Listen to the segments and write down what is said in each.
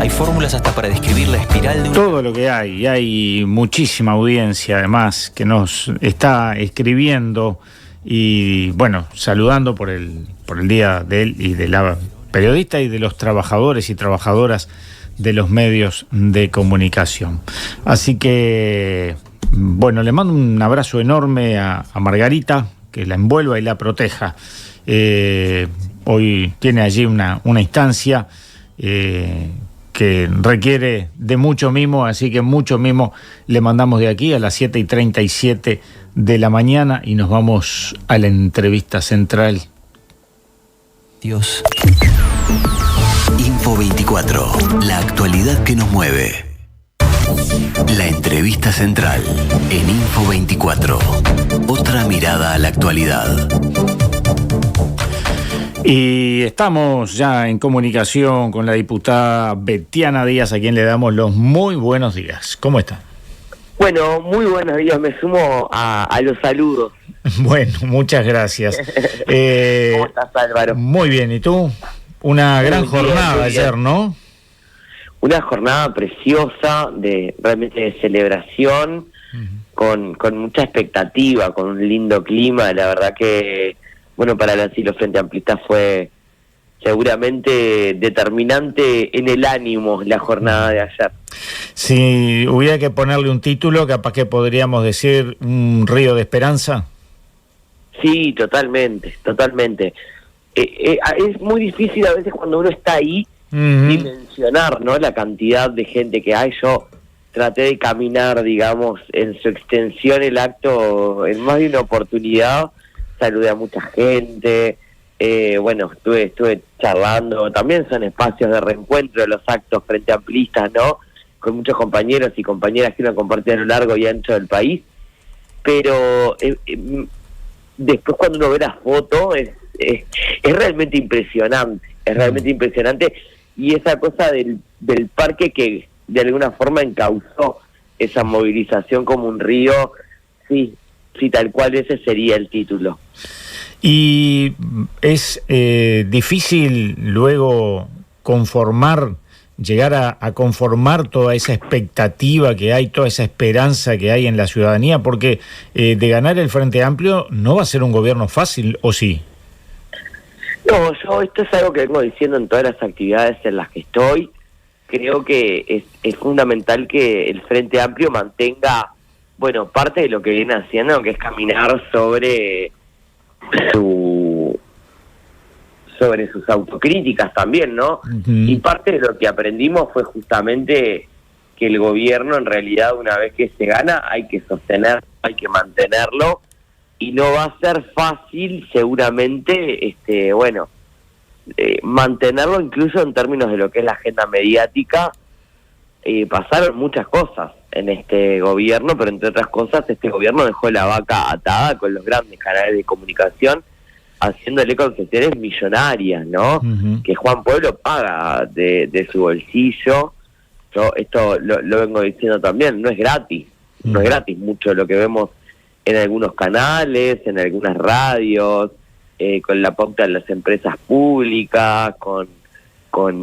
Hay fórmulas hasta para describir la espiral de todo lo que hay. Y hay muchísima audiencia, además, que nos está escribiendo y, bueno, saludando por el día de él y de la periodista y de los trabajadores y trabajadoras de los medios de comunicación. Así que, bueno, le mando un abrazo enorme a Margarita, que la envuelva y la proteja. Hoy tiene allí una instancia que requiere de mucho mimo, así que mucho mimo le mandamos de aquí a las 7:37 de la mañana y nos vamos a la entrevista central. Dios. Info 24, la actualidad que nos mueve. La entrevista central en Info 24. Otra mirada a la actualidad. Y estamos ya en comunicación con la diputada Betiana Díaz, a quien le damos los muy buenos días. ¿Cómo está? Bueno, muy buenos días, me sumo a los saludos. Bueno, muchas gracias. ¿Cómo estás, Álvaro? Muy bien, ¿y tú? Una gran jornada ayer, ¿no? Una jornada preciosa, realmente de celebración, con mucha expectativa, con un lindo clima. La verdad que, bueno, para las y los Frente Amplistas fue seguramente determinante en el ánimo la jornada de ayer. Si hubiera que ponerle un título, capaz que podríamos decir un río de esperanza. Sí, totalmente. Es muy difícil a veces cuando uno está ahí dimensionar, ¿no?, la cantidad de gente que hay. Yo traté de caminar, digamos, en su extensión el acto en más de una oportunidad. Saludé a mucha gente, bueno, estuve charlando. También son espacios de reencuentro los actos frente amplistas, ¿no?, con muchos compañeros y compañeras que uno comparte a lo largo y ancho del país. Pero después cuando uno ve la foto es realmente impresionante, y esa cosa del parque que de alguna forma encauzó esa movilización como un río, sí, tal cual ese sería el título. Y es difícil luego llegar a conformar toda esa expectativa que hay, toda esa esperanza que hay en la ciudadanía, porque de ganar el Frente Amplio no va a ser un gobierno fácil, ¿o sí? No, esto es algo que vengo diciendo en todas las actividades en las que estoy. Creo que es fundamental que el Frente Amplio mantenga, bueno, parte de lo que viene haciendo, que es caminar sobre sus autocríticas también, ¿no? Y parte de lo que aprendimos fue justamente que el gobierno, en realidad, una vez que se gana, hay que sostenerlo, hay que mantenerlo, y no va a ser fácil, seguramente, mantenerlo incluso en términos de lo que es la agenda mediática. Pasaron muchas cosas en este gobierno, pero entre otras cosas, este gobierno dejó la vaca atada con los grandes canales de comunicación, haciéndole concesiones millonarias, ¿no? Que Juan Pueblo paga de su bolsillo. Yo esto lo vengo diciendo también, no es gratis mucho lo que vemos en algunos canales, en algunas radios, con la pauta de las empresas públicas, con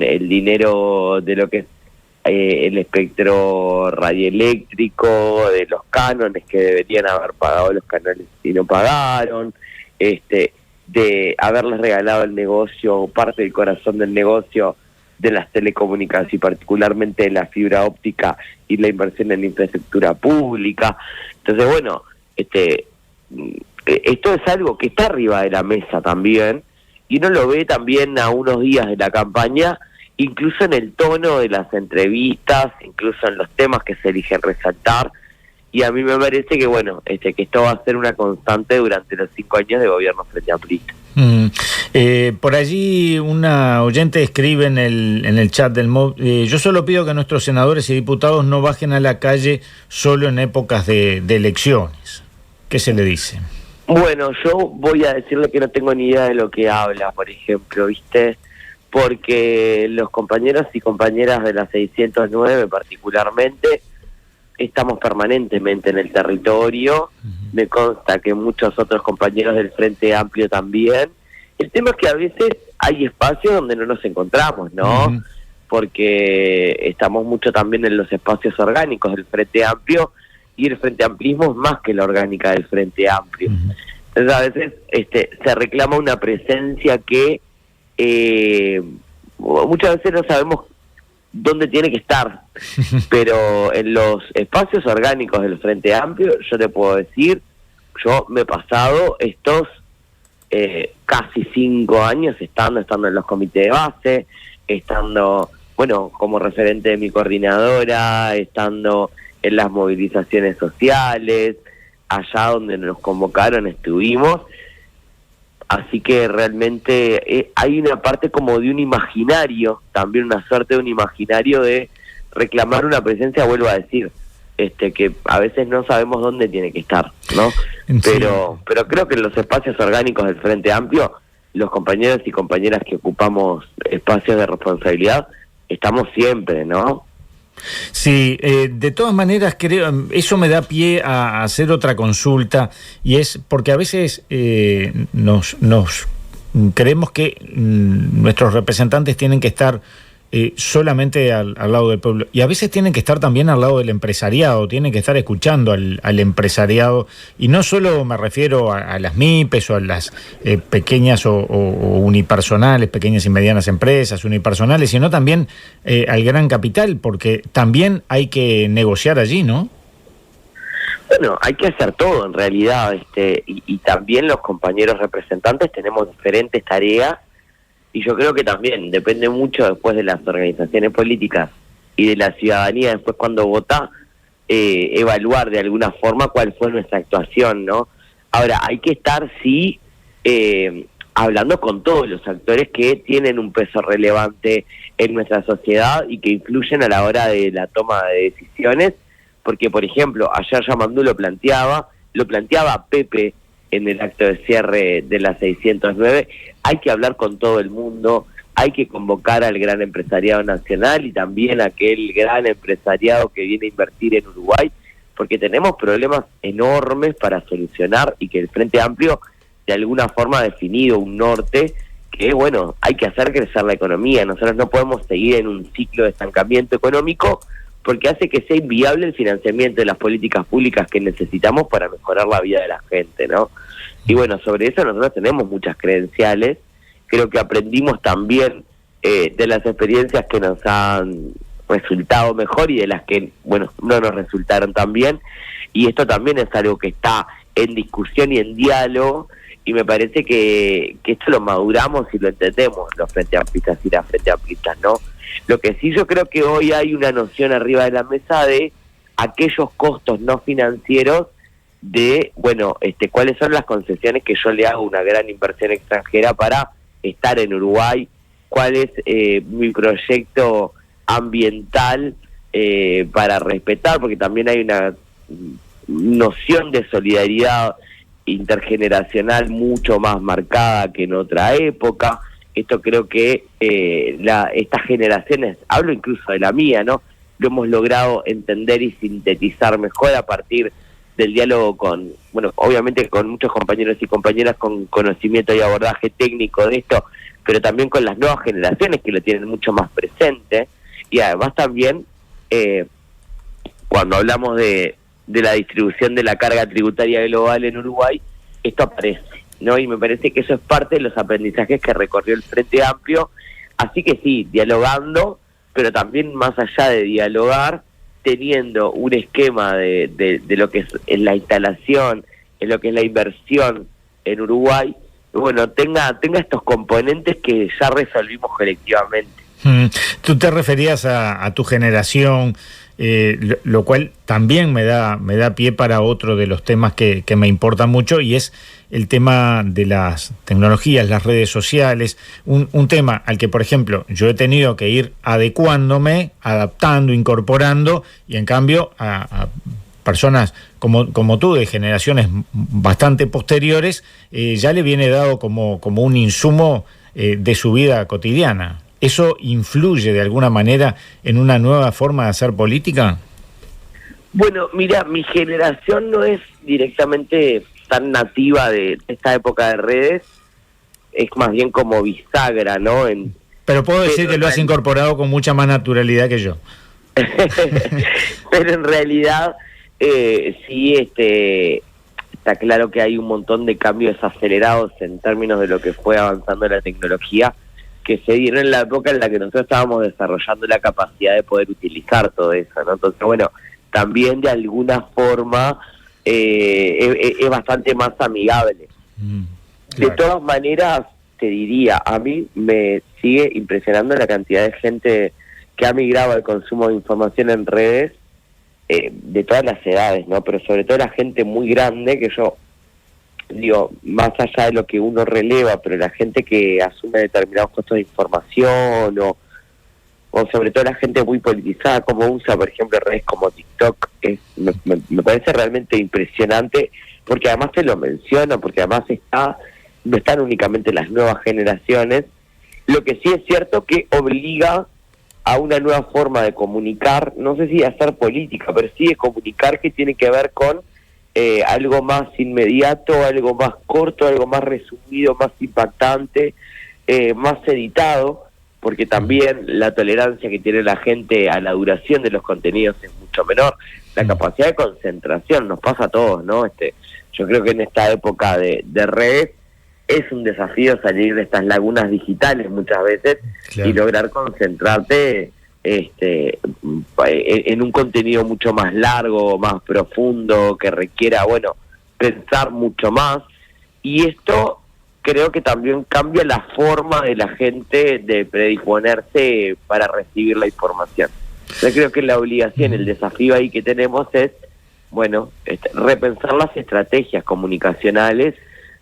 el dinero de lo que es el espectro radioeléctrico, de los cánones que deberían haber pagado los canales y no pagaron, de haberles regalado el negocio, parte del corazón del negocio de las telecomunicaciones y particularmente de la fibra óptica y la inversión en infraestructura pública. Entonces, bueno, esto es algo que está arriba de la mesa también, y uno lo ve también a unos días de la campaña, incluso en el tono de las entrevistas, incluso en los temas que se eligen resaltar. Y a mí me parece que, bueno, que esto va a ser una constante durante los 5 años de gobierno Frente Amplista. Por allí una oyente escribe en el chat del MOB, yo solo pido que nuestros senadores y diputados no bajen a la calle solo en épocas de elecciones. ¿Qué se le dice? Bueno, yo voy a decirle que no tengo ni idea de lo que habla, por ejemplo, ¿viste? Porque los compañeros y compañeras de la 609 particularmente estamos permanentemente en el territorio. Me consta que muchos otros compañeros del Frente Amplio también. El tema es que a veces hay espacios donde no nos encontramos, ¿no? porque estamos mucho también en los espacios orgánicos del Frente Amplio, y el Frente Amplismo es más que la orgánica del Frente Amplio. Entonces a veces se reclama una presencia que muchas veces no sabemos dónde tiene que estar, pero en los espacios orgánicos del Frente Amplio, yo te puedo decir, yo me he pasado estos casi 5 años estando en los comités de base, estando, bueno, como referente de mi coordinadora, estando en las movilizaciones sociales, allá donde nos convocaron estuvimos, así que realmente hay una parte como de un imaginario, también una suerte de un imaginario de reclamar una presencia, vuelvo a decir, que a veces no sabemos dónde tiene que estar, ¿no? Sí. Pero creo que en los espacios orgánicos del Frente Amplio, los compañeros y compañeras que ocupamos espacios de responsabilidad, estamos siempre, ¿no? Sí, de todas maneras creo, eso me da pie a hacer otra consulta, y es porque a veces nos creemos que nuestros representantes tienen que estar solamente al lado del pueblo, y a veces tienen que estar también al lado del empresariado, tienen que estar escuchando al empresariado, y no solo me refiero a las MIPES o a las pequeñas o unipersonales, pequeñas y medianas empresas unipersonales, sino también al gran capital, porque también hay que negociar allí, ¿no? Bueno, hay que hacer todo en realidad, y también los compañeros representantes tenemos diferentes tareas. Y yo creo que también depende mucho después de las organizaciones políticas y de la ciudadanía después cuando vota, evaluar de alguna forma cuál fue nuestra actuación, ¿no? Ahora, hay que estar, sí, hablando con todos los actores que tienen un peso relevante en nuestra sociedad y que influyen a la hora de la toma de decisiones, porque, por ejemplo, ayer Yamandú lo planteaba Pepe en el acto de cierre de la 609, hay que hablar con todo el mundo, hay que convocar al gran empresariado nacional y también a aquel gran empresariado que viene a invertir en Uruguay, porque tenemos problemas enormes para solucionar y que el Frente Amplio de alguna forma ha definido un norte que, bueno, hay que hacer crecer la economía. Nosotros no podemos seguir en un ciclo de estancamiento económico porque hace que sea inviable el financiamiento de las políticas públicas que necesitamos para mejorar la vida de la gente, ¿no? Y bueno, sobre eso nosotros tenemos muchas credenciales, creo que aprendimos también de las experiencias que nos han resultado mejor y de las que, bueno, no nos resultaron tan bien, y esto también es algo que está en discusión y en diálogo, y me parece que esto lo maduramos y lo entendemos los frente amplistas y las frente amplistas, ¿no? Lo que sí yo creo que hoy hay una noción arriba de la mesa de aquellos costos no financieros de, bueno, cuáles son las concesiones que yo le hago a una gran inversión extranjera para estar en Uruguay, cuál es mi proyecto ambiental para respetar, porque también hay una noción de solidaridad intergeneracional mucho más marcada que en otra época. Esto creo que estas generaciones, hablo incluso de la mía, ¿no? Lo hemos logrado entender y sintetizar mejor a partir del diálogo con, bueno, obviamente con muchos compañeros y compañeras con conocimiento y abordaje técnico de esto, pero también con las nuevas generaciones que lo tienen mucho más presente. Y además también, cuando hablamos de la distribución de la carga tributaria global en Uruguay, esto aparece, ¿no? Y me parece que eso es parte de los aprendizajes que recorrió el Frente Amplio. Así que sí, dialogando, pero también más allá de dialogar, teniendo un esquema de lo que es la instalación, en lo que es la inversión en Uruguay, bueno, tenga estos componentes que ya resolvimos colectivamente. Tú te referías a tu generación, lo cual también me da pie para otro de los temas que me importa mucho, y es el tema de las tecnologías, las redes sociales, un tema al que, por ejemplo, yo he tenido que ir adecuándome, adaptando, incorporando, y en cambio a personas como tú, de generaciones bastante posteriores, ya le viene dado como un insumo de su vida cotidiana. ¿Eso influye de alguna manera en una nueva forma de hacer política? Bueno, mira, mi generación no es directamente tan nativa de esta época de redes, es más bien como bisagra, ¿no? En Pero puedo decir que lo has incorporado con mucha más naturalidad que yo. Pero en realidad, sí, está claro que hay un montón de cambios acelerados en términos de lo que fue avanzando la tecnología, que se dieron en la época en la que nosotros estábamos desarrollando la capacidad de poder utilizar todo eso, ¿no? Entonces, bueno, también de alguna forma es bastante más amigable. Claro. De todas maneras, te diría, a mí me sigue impresionando la cantidad de gente que ha migrado al consumo de información en redes, de todas las edades, ¿no? Pero sobre todo la gente muy grande, que yo digo, más allá de lo que uno releva, pero la gente que asume determinados costos de información, o sobre todo la gente muy politizada, como usa, por ejemplo, redes como TikTok, me parece realmente impresionante, porque además te lo menciono, porque además no están únicamente las nuevas generaciones. Lo que sí es cierto que obliga a una nueva forma de comunicar, no sé si de hacer política, pero sí de comunicar, que tiene que ver con algo más inmediato, algo más corto, algo más resumido, más impactante, más editado, porque también la tolerancia que tiene la gente a la duración de los contenidos es mucho menor. La capacidad de concentración nos pasa a todos, ¿no? Yo creo que en esta época de redes es un desafío salir de estas lagunas digitales muchas veces, claro, y lograr concentrarte en un contenido mucho más largo, más profundo, que requiera, bueno, pensar mucho más. Y esto creo que también cambia la forma de la gente de predisponerse para recibir la información. Yo creo que la obligación, el desafío ahí que tenemos es, bueno, repensar las estrategias comunicacionales,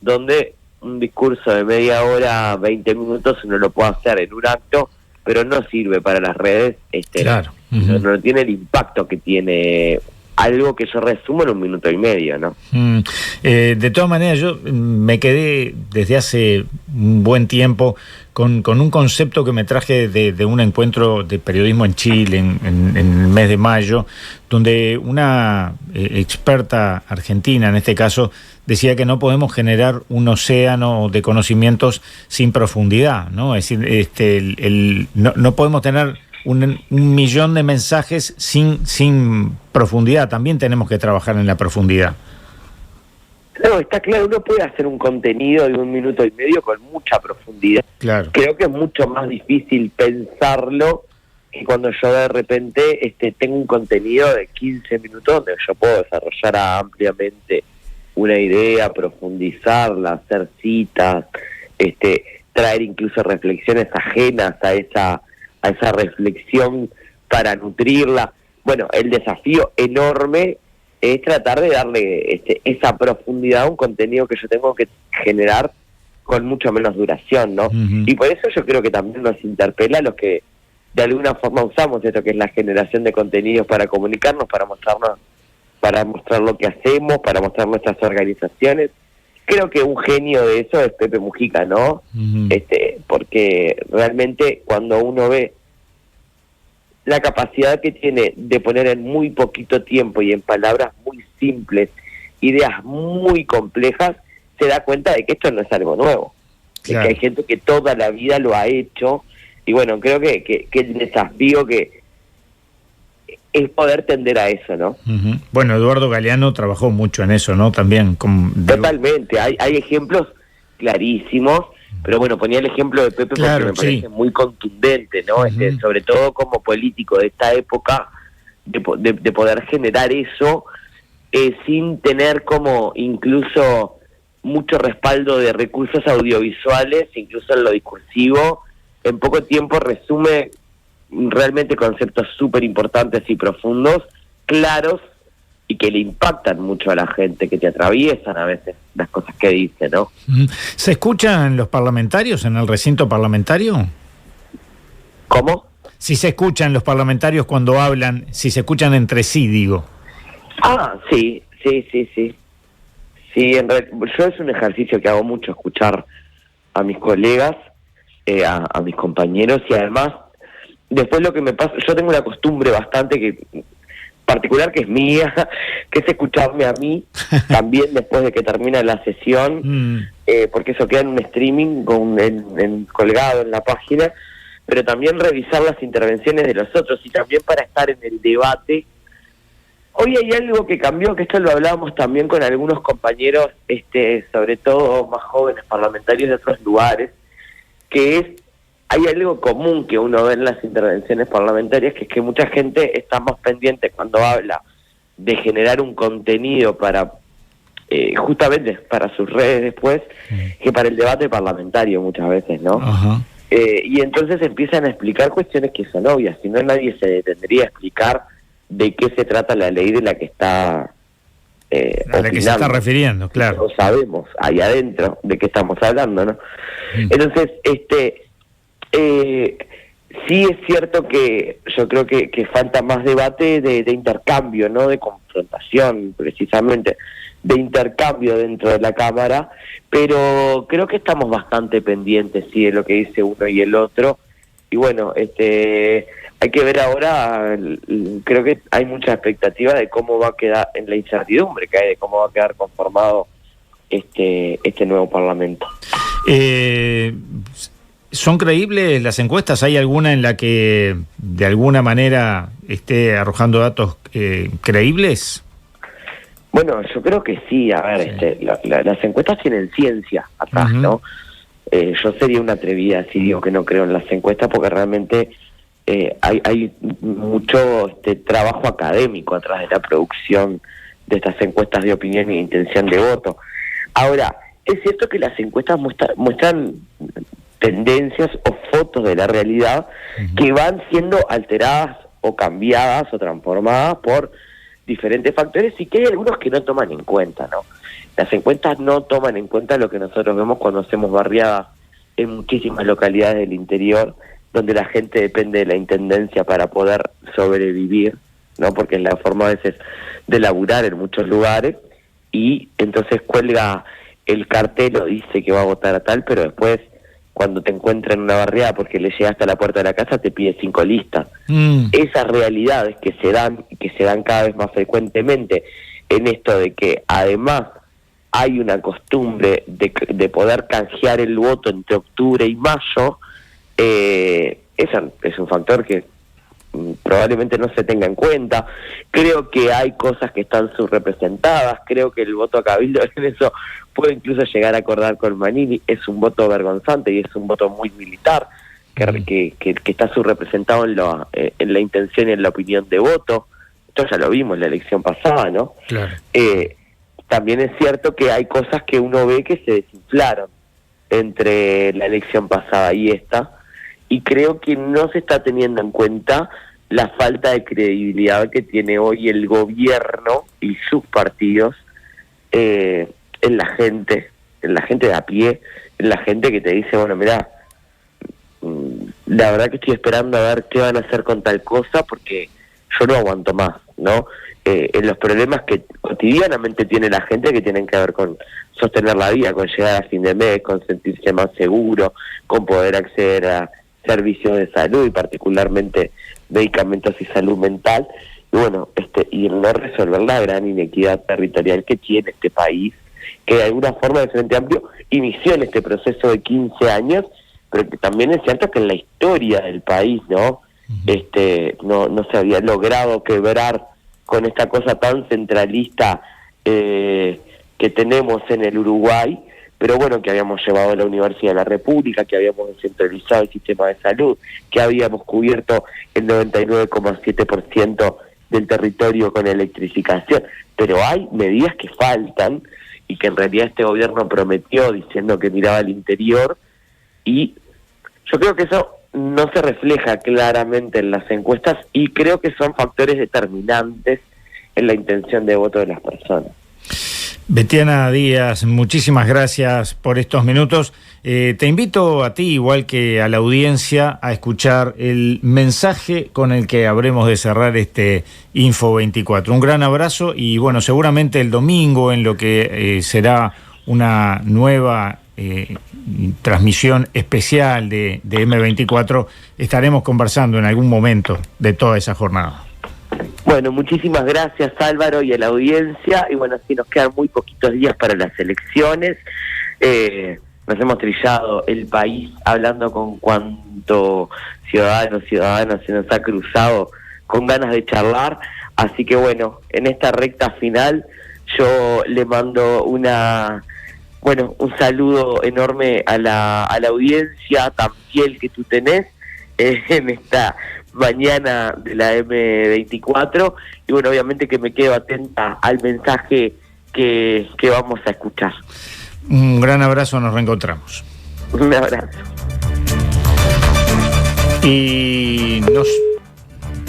donde un discurso de media hora, 20 minutos, uno lo puede hacer en un acto, pero no sirve para las redes, claro. No tiene el impacto que tiene algo que yo resumo en 1 minuto y medio, ¿no? De todas maneras, yo me quedé desde hace un buen tiempo con un concepto que me traje de un encuentro de periodismo en Chile en el mes de mayo, donde una experta argentina, en este caso, decía que no podemos generar un océano de conocimientos sin profundidad, ¿no? Es decir, no podemos tener un millón de mensajes sin profundidad. También tenemos que trabajar en la profundidad. No, está claro, uno puede hacer un contenido de 1 minuto y medio con mucha profundidad. Claro. Creo que es mucho más difícil pensarlo que cuando yo de repente tengo un contenido de 15 minutos donde yo puedo desarrollar ampliamente una idea, profundizarla, hacer citas, traer incluso reflexiones ajenas a esa reflexión para nutrirla. Bueno, el desafío enorme es tratar de darle esa profundidad a un contenido que yo tengo que generar con mucho menos duración, ¿no? Y por eso yo creo que también nos interpela a los que de alguna forma usamos esto que es la generación de contenidos para comunicarnos, para mostrar lo que hacemos, para mostrar nuestras organizaciones. Creo que un genio de eso es Pepe Mujica, ¿no? Porque realmente cuando uno ve la capacidad que tiene de poner en muy poquito tiempo y en palabras muy simples ideas muy complejas, se da cuenta de que esto no es algo nuevo. Claro. De que hay gente que toda la vida lo ha hecho. Y bueno, creo que el desafío que es poder tender a eso, ¿no? Bueno, Eduardo Galeano trabajó mucho en eso, ¿no? También. Totalmente, hay ejemplos clarísimos, pero bueno, ponía el ejemplo de Pepe, claro, porque me parece muy contundente, ¿no? Sobre todo como político de esta época, de poder generar eso sin tener como incluso mucho respaldo de recursos audiovisuales, incluso en lo discursivo. En poco tiempo resume realmente conceptos súper importantes y profundos, claros, y que le impactan mucho a la gente, que te atraviesan a veces las cosas que dice, ¿no? ¿Se escuchan los parlamentarios en el recinto parlamentario? ¿Cómo? Si se escuchan los parlamentarios cuando hablan, si se escuchan entre sí, digo. Sí. Sí, yo es un ejercicio que hago mucho, escuchar a mis colegas, a mis compañeros, y además, después lo que me pasa, yo tengo una costumbre bastante particular que es mía, que es escucharme a mí también después de que termina la sesión, porque eso queda en un streaming colgado en la página, pero también revisar las intervenciones de los otros y también para estar en el debate. Hoy hay algo que cambió, que esto lo hablábamos también con algunos compañeros, sobre todo más jóvenes parlamentarios de otros lugares, que es, hay algo común que uno ve en las intervenciones parlamentarias, que es que mucha gente está más pendiente cuando habla de generar un contenido para justamente para sus redes después, que para el debate parlamentario muchas veces, ¿no? Ajá. Y entonces empiezan a explicar cuestiones que son obvias, si no nadie se detendría a explicar de qué se trata la ley de la que está a la que se está refiriendo, claro. No sabemos ahí adentro de qué estamos hablando, ¿no? Entonces, sí es cierto que yo creo que falta más debate de intercambio, no de confrontación, precisamente, de intercambio dentro de la Cámara, pero creo que estamos bastante pendientes, sí, de lo que dice uno y el otro, y bueno, hay que ver ahora, creo que hay mucha expectativa de cómo va a quedar, en la incertidumbre que hay de cómo va a quedar conformado este nuevo Parlamento. ¿Son creíbles las encuestas? ¿Hay alguna en la que de alguna manera esté arrojando datos creíbles? Bueno, yo creo que sí. A ver, sí. Las encuestas tienen ciencia atrás, ¿no? Yo sería una atrevida si digo que no creo en las encuestas, porque realmente hay mucho trabajo académico atrás de la producción de estas encuestas de opinión y intención de voto. Ahora, es cierto que las encuestas muestran tendencias o fotos de la realidad que van siendo alteradas o cambiadas o transformadas por diferentes factores, y que hay algunos que no toman en cuenta, ¿no? Las encuestas no toman en cuenta lo que nosotros vemos cuando hacemos barriadas en muchísimas localidades del interior, donde la gente depende de la intendencia para poder sobrevivir, ¿no? Porque es la forma a veces de laburar en muchos lugares, y entonces cuelga el cartel o dice que va a votar a tal, pero después cuando te encuentra en una barriada porque le llega hasta la puerta de la casa te pide 5 listas. Esas realidades que se dan cada vez más frecuentemente en esto de que además hay una costumbre de poder canjear el voto entre octubre y mayo, ese es un factor que probablemente no se tenga en cuenta. Creo que hay cosas que están subrepresentadas, creo que el voto a Cabildo en eso puedo incluso llegar a acordar con Manini, es un voto vergonzante y es un voto muy militar, que está subrepresentado en la intención y en la opinión de voto. Esto ya lo vimos en la elección pasada, ¿no? Claro. También es cierto que hay cosas que uno ve que se desinflaron entre la elección pasada y esta, y creo que no se está teniendo en cuenta la falta de credibilidad que tiene hoy el gobierno y sus partidos en la gente de a pie, en la gente que te dice, bueno, mirá, la verdad que estoy esperando a ver qué van a hacer con tal cosa porque yo no aguanto más, ¿no? En los problemas que cotidianamente tiene la gente, que tienen que ver con sostener la vida, con llegar a fin de mes, con sentirse más seguro, con poder acceder a servicios de salud y particularmente medicamentos y salud mental, y bueno, y el no resolver la gran inequidad territorial que tiene este país, que de alguna forma el Frente Amplio inició en este proceso de 15 años, pero que también es cierto que en la historia del país, ¿no? No se había logrado quebrar con esta cosa tan centralista que tenemos en el Uruguay, pero bueno, que habíamos llevado a la Universidad de la República, que habíamos descentralizado el sistema de salud, que habíamos cubierto el 99,7% del territorio con electrificación, pero hay medidas que faltan y que en realidad este gobierno prometió diciendo que miraba al interior, y yo creo que eso no se refleja claramente en las encuestas y creo que son factores determinantes en la intención de voto de las personas. Betiana Díaz, muchísimas gracias por estos minutos. Te invito a ti, igual que a la audiencia, a escuchar el mensaje con el que habremos de cerrar este Info 24. Un gran abrazo y bueno, seguramente el domingo, en lo que será una nueva transmisión especial de M24, estaremos conversando en algún momento de toda esa jornada. Bueno, muchísimas gracias Álvaro y a la audiencia, y bueno, sí nos quedan muy poquitos días para las elecciones, nos hemos trillado el país hablando con cuánto ciudadanos se nos ha cruzado con ganas de charlar. Así que bueno, en esta recta final yo le mando un saludo enorme a la audiencia tan fiel que tú tenés en esta mañana de la M24, y bueno, obviamente que me quedo atenta al mensaje que vamos a escuchar. Un gran abrazo, nos reencontramos. Un abrazo. Y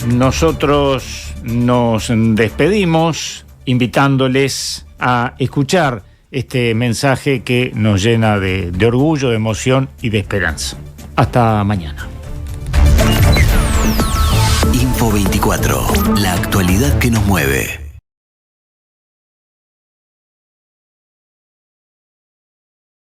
nosotros nos despedimos invitándoles a escuchar este mensaje que nos llena de orgullo, de emoción y de esperanza. Hasta mañana. Info 24, la actualidad que nos mueve.